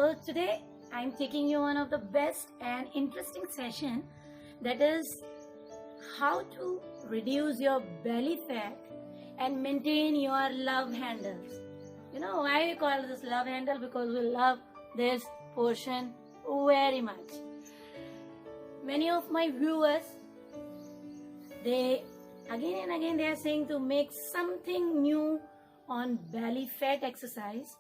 So today I'm taking you one of the best and interesting session, that is how to reduce your belly fat and maintain your love handles. You know why we call this love handle? Because we love this portion very much. Many of my viewers, they again and again they are saying to make something new on belly fat exercise.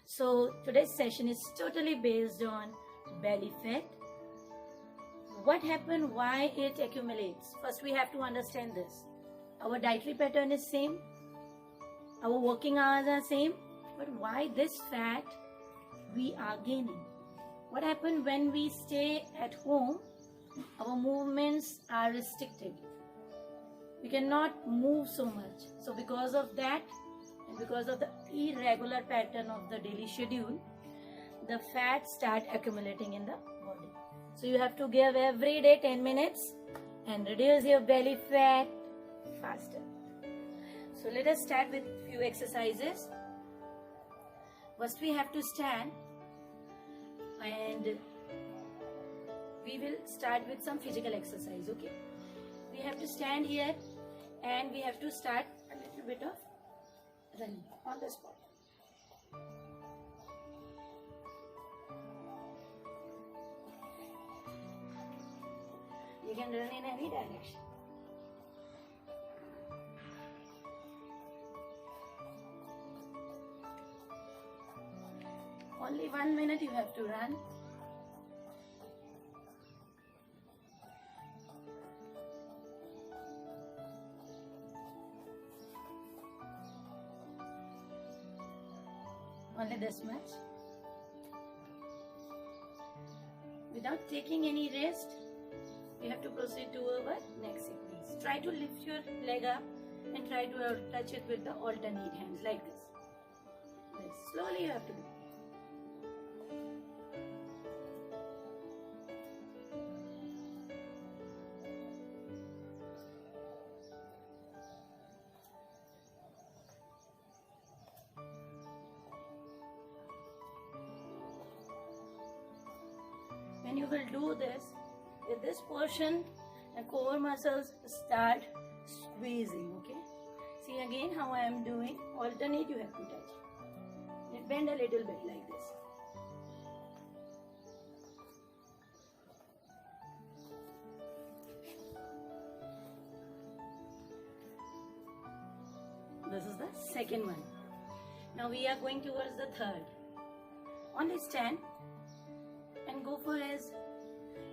So today's session is totally based on belly fat. What happened, why it accumulates? First we have to understand this. Our dietary pattern is same, our working hours are same, but why this fat we are gaining? What happened when we stay at home? Our movements are restricted. We cannot move so much. So because of that, and because of the irregular pattern of the daily schedule, the fat start accumulating in the body. So you have to give every day 10 minutes and reduce your belly fat faster. So let us start with few exercises. First we have to stand, and we will start with some physical exercise. Okay, we have to stand here and we have to start a little bit of running on the spot. You can run in any direction. Only 1 minute you have to run. Only this much. Without taking any rest, we have to proceed to our next sequence. Try to lift your leg up and try to touch it with the alternate hands like this. Slowly you have to do. When you will do this, with this portion, the core muscles start squeezing. Okay, see again how I am doing. Alternate you have to touch. You bend a little bit like this. This is the second one. Now we are going towards the third. Only stand and go for as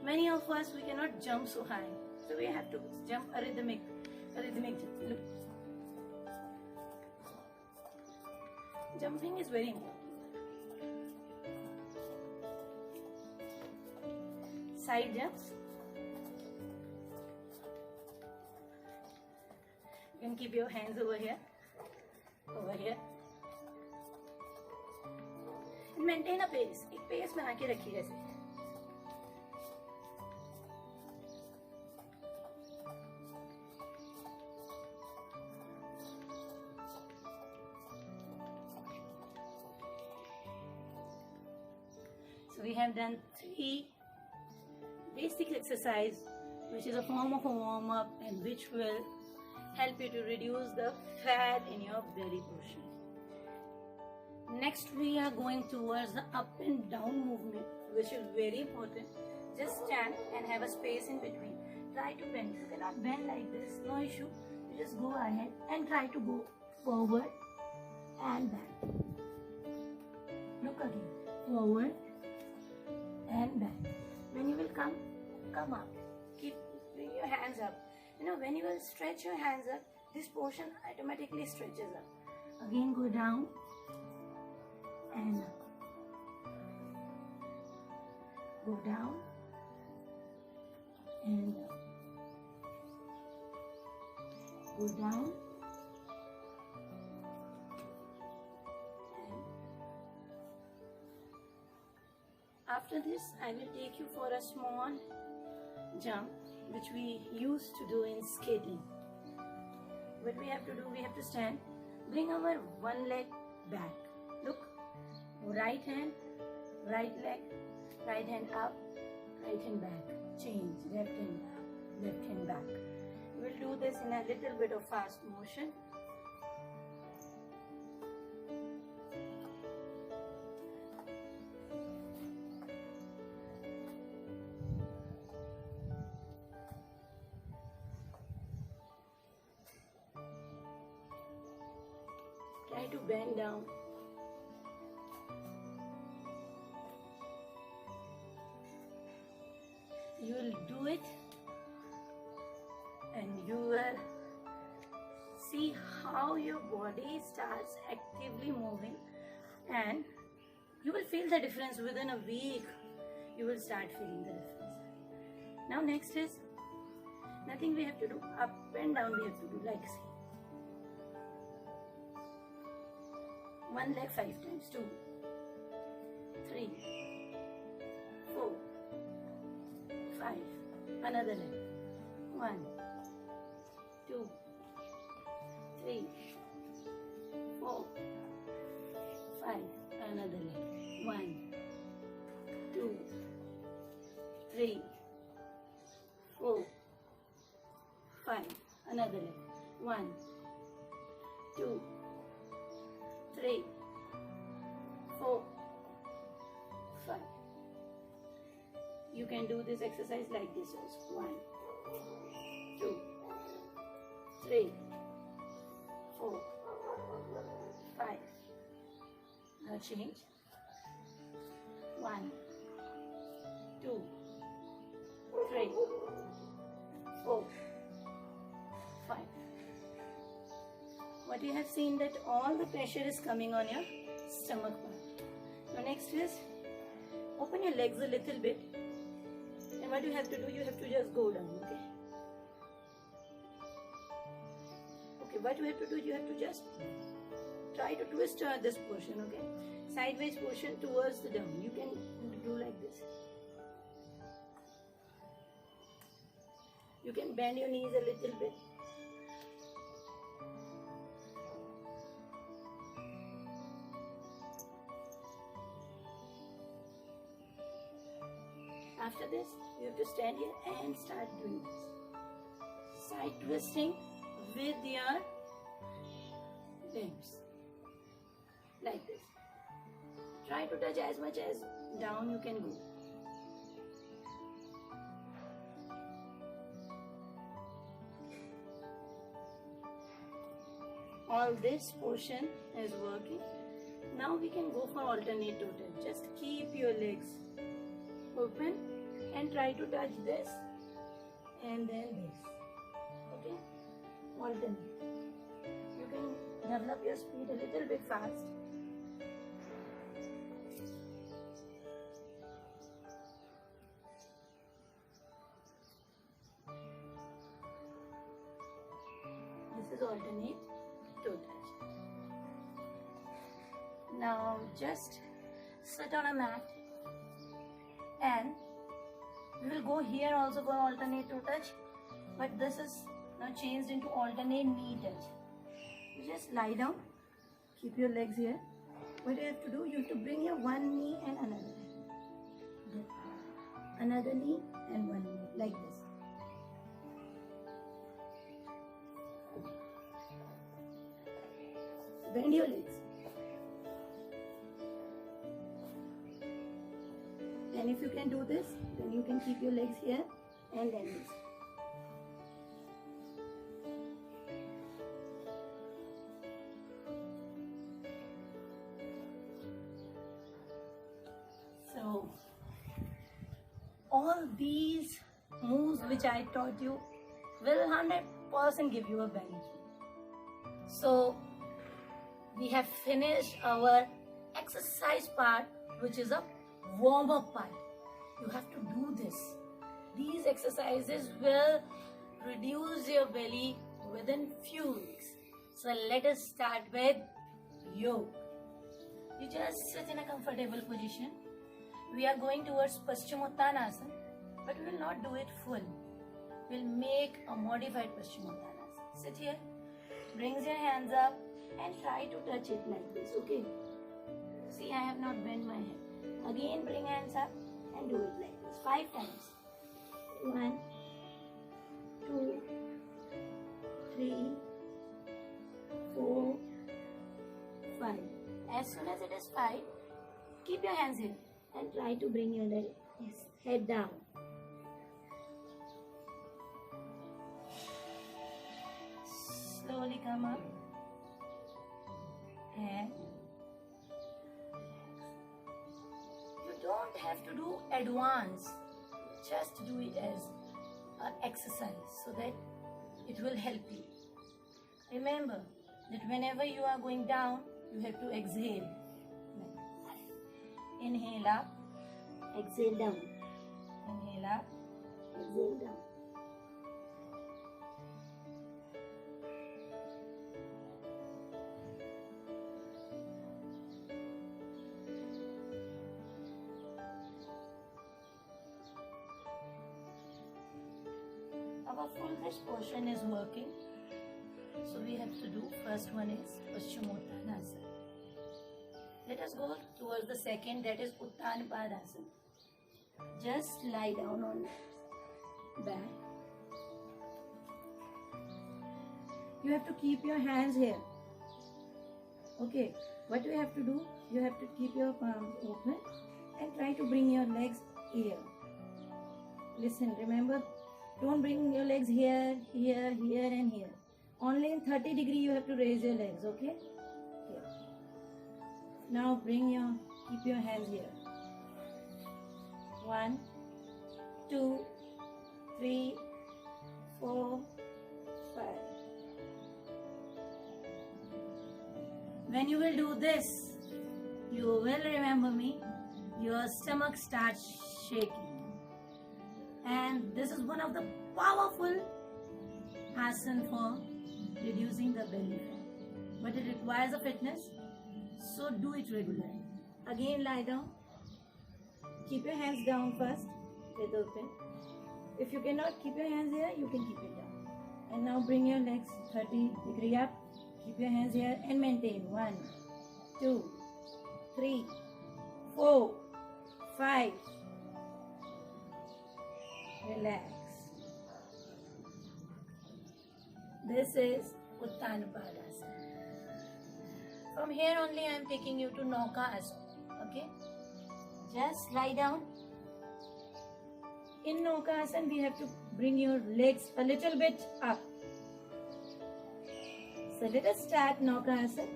many of us, we cannot jump so high, so we have to jump a rhythmic jump. Look, jumping is very important. Side jumps. You can keep your hands over here, and maintain a pace. एक pace बना के रखिए जैसे. So we have done 3 basic exercise, which is a form of a warm-up and which will help you to reduce the fat in your belly portion. Next we are going towards the up and down movement, which is very important. Just stand and have a space in between. Try to bend. You cannot bend like this, no issue. You just go ahead and try to go forward and back. Look again, forward and back. When you will come up, bring your hands up. You know, when you will stretch your hands up, this portion automatically stretches up. Again go down and up. Go down and up. Go down and after this, I will take you for a small jump which we used to do in skating. What we have to do, we have to stand, bring our one leg back. Look, right hand Right leg, right hand up, right hand back. Change, left hand up, left hand back. We'll do this in a little bit of fast motion. Try to bend down. You will do it and you will see how your body starts actively moving, and you will feel the difference within a week. You will start feeling the difference. Now next is nothing we have to do. Up and down we have to do like see. One leg 5 times. 2, 3, 4, 5. Another leg. 1, 2, 3, 4, 5. Another leg. 1, 2, 3, 4, 5. Another leg. 1, 2, 3, 4, 5. You can do this exercise like this also. 1, 2, 3, 4, 5. Now change. 1, 2, 3, 4, 5. What you have seen that all the pressure is coming on your stomach part. Now next is open your legs a little bit, and what you have to do, you have to just go down. Okay, what you have to do, you have to just try to twist this portion, okay, sideways portion towards the down. You can do like this. You can bend your knees a little bit. After this, you have to stand here and start doing this. Side twisting with your limbs. Like this. Try to touch as much as down you can go. All this portion is working. Now we can go for alternate toe touch. Just keep your legs open and try to touch this and then this. Okay? Alternate. You can develop your speed a little bit fast. This is alternate toe touch. Now just sit on a mat, and we will go here also for alternate toe touch, but this is now changed into alternate knee touch. You just lie down, keep your legs here. What you have to do, you have to bring your one knee and another knee. Another knee and one knee, like this. Bend your legs. And if you can do this, then you can keep your legs here and then this. So, all these moves which I taught you will 100% give you a benefit. So, we have finished our exercise part, which is a warm-up part. You have to do this. These exercises will reduce your belly within few weeks. So let us start with yoga. You just sit in a comfortable position. We are going towards Paschimottanasana, but we will not do it full. We'll make a modified Paschimottanasana. Sit here, brings your hands up and try to touch it like this, okay? See, I have not bent my head. Again, bring hands up and do it like this 5 times. 1, 2, 3, 4, 5. As soon as it is 5, keep your hands here and try to bring your head down. Slowly come up and you don't have to do advance, just do it as an exercise so that it will help you. Remember that whenever you are going down, you have to exhale. Inhale up, exhale down. Inhale up, exhale down. Our full wrist portion is working, so we have to do first one is Paschimottanasana. Let us go towards the second, that is Uttanapadasana. Just lie down on back. You have to keep your hands here. Okay, what you have to do? You have to keep your palms open and try to bring your legs here. Listen, remember, don't bring your legs here, here, here and here. Only in 30 degree you have to raise your legs, okay? Here. Now keep your hands here. 1, 2, 3, 4, 5. When you will do this, you will remember me, your stomach starts shaking. And this is one of the powerful asana for reducing the belly fat. But it requires a fitness, so do it regularly. Again, lie down. Keep your hands down first, head open. If you cannot keep your hands here, you can keep it down. And now bring your legs 30 degree up. Keep your hands here and maintain. 1, 2, 3, 4, 5. Relax. This is Uttanapadasana. From here only I am taking you to Nauka Asana. Okay? Just lie down. In Nauka Asana we have to bring your legs a little bit up. So let us start Nauka Asana.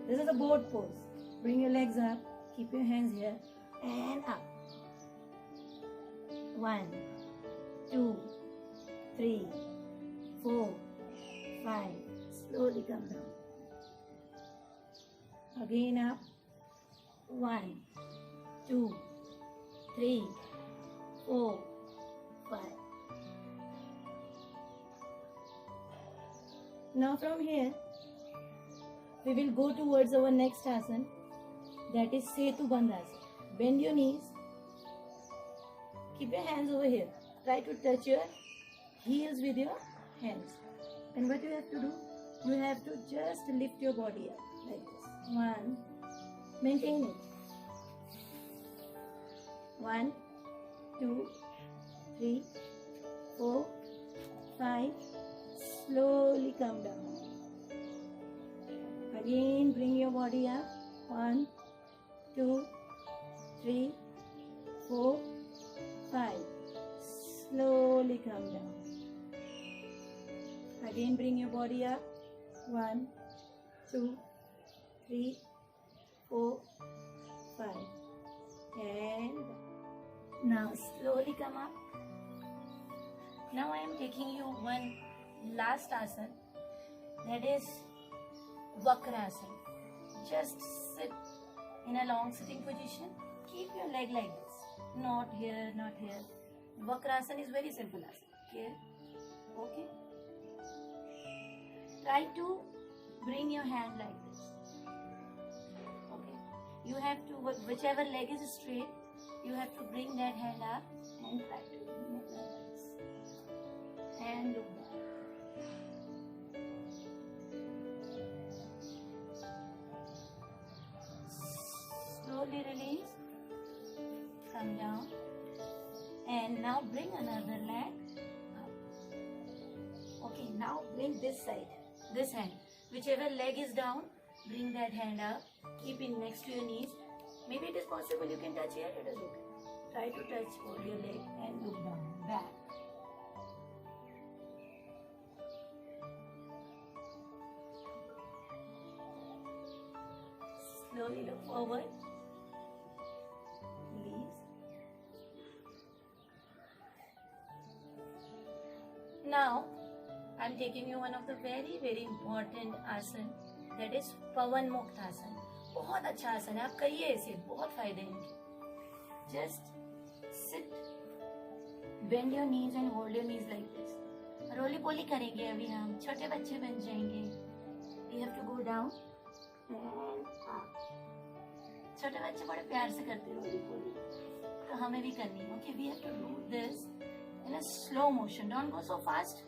This is a boat pose. Bring your legs up. Keep your hands here and up. 1, 2, 3, 4, 5. Slowly come down. Again up. 1, 2, 3, 4, 5. Now from here, we will go towards our next asana, that is Setu Bandhasana. Bend your knees. Keep your hands over here. Try to touch your heels with your hands. And what you have to do? You have to just lift your body up like this. 1. Maintain it. 1, 2, 3, 4, 5. Slowly come down. Again, bring your body up. 1, 2, 3, 4, 5. Slowly come down. Again, bring your body up. 1, 2, 3, 4, 5. And now slowly come up. Now I am taking you one last asana, that is Vakrasana. Just sit in a long sitting position. Keep your leg like this. Not here, not here. Vakrasana is very simple asana. Here. Okay. Try to bring your hand like this. Okay. You have to, whichever leg is straight, you have to bring that hand up and try to move like this. And look back. Slowly release come down, and now bring another leg up. Okay, now bring this side, this hand, whichever leg is down, bring that hand up, keep it next to your knees. Maybe it is possible you can touch here, it is okay. Try to touch hold your leg and look down, back. Slowly look forward. Release. Now, I'm taking you one of the very very important आसन, that is पवन मुक्त आसन. बहुत अच्छा आसन है, आप करिए इसे, बहुत फायदे हैं इनके. Just sit, bend your knees and hold your knees like this. रोली पोली करेंगे अभी हम, छोटे बच्चे बन जाएंगे. We have to go down and up. छोटे बच्चे बड़े प्यार से करते हैं रोली पोली, तो हमें भी करनी है. Okay, we have to do this in a slow motion. Don't go so fast.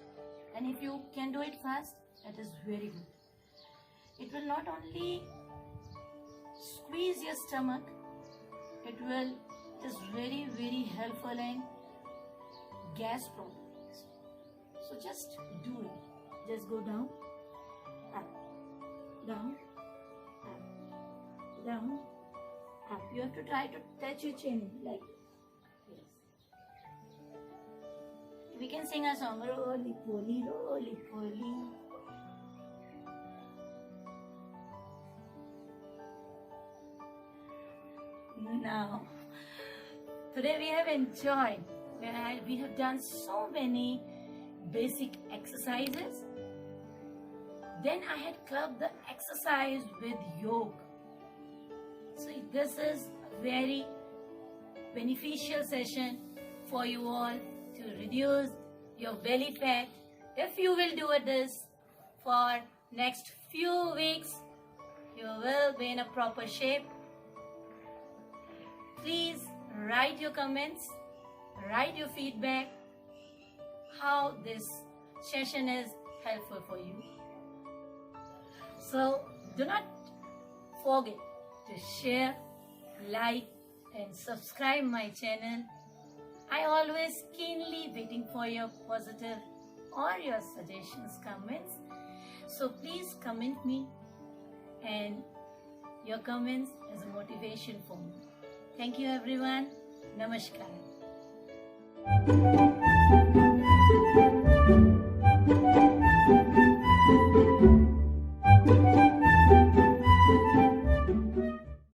And if you can do it fast, that is very good. It will not only squeeze your stomach, it is very very helpful in gas problems. So just do it. Just go down, up, down, up, down, up. You have to try to touch your chin like this. Yes. We can sing a song, roly poly, roly poly. Now, today we have enjoyed, we have done so many basic exercises. Then I had clubbed the exercise with yoga. So this is a very beneficial session for you all to reduce your belly fat. If you will do this for next few weeks, you will be in a proper shape. Please write your comments, write your feedback, how this session is helpful for you. So do not forget to share, like and subscribe my channel. I always keenly waiting for your positive or your suggestions, comments. So please comment me, and your comments is a motivation for me. Thank you everyone. Namaskar.